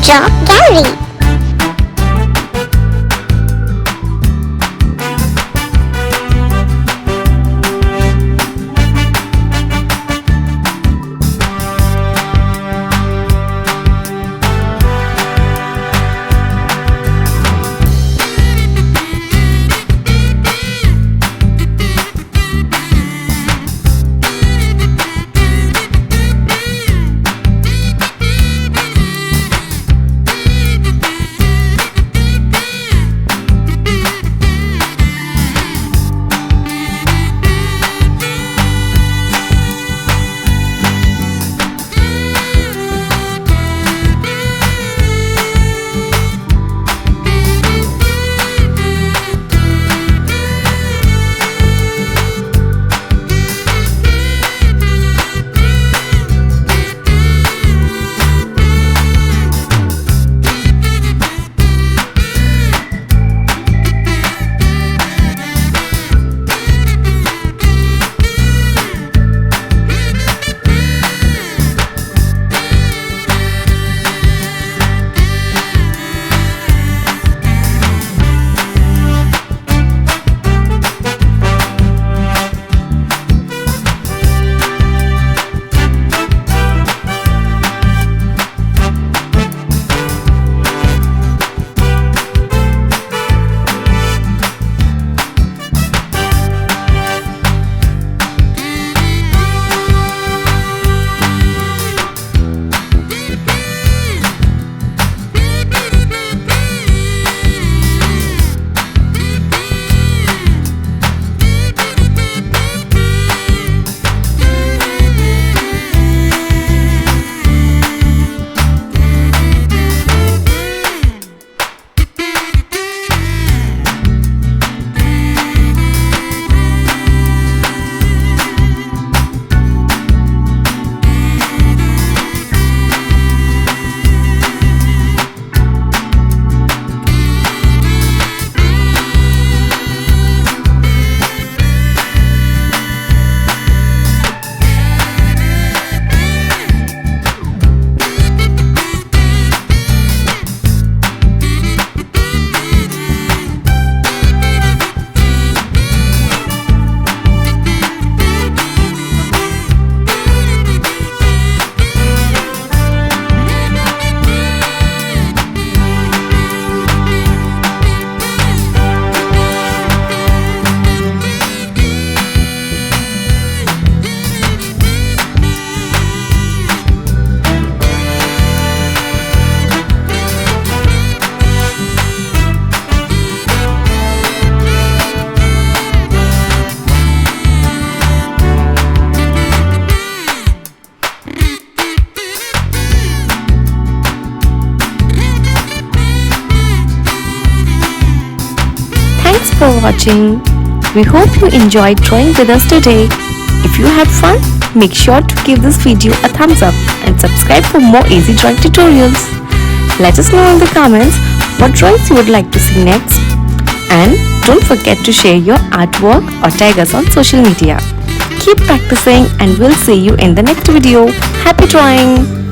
Chalk Gallery. Thanks for watching. We hope you enjoyed drawing with us today. If you had fun, make sure to give this video a thumbs up and subscribe for more easy drawing tutorials. Let us know in the comments what drawings you would like to see next. And don't forget to share your artwork or tag us on social media. Keep practicing and we'll see you in the next video. Happy drawing!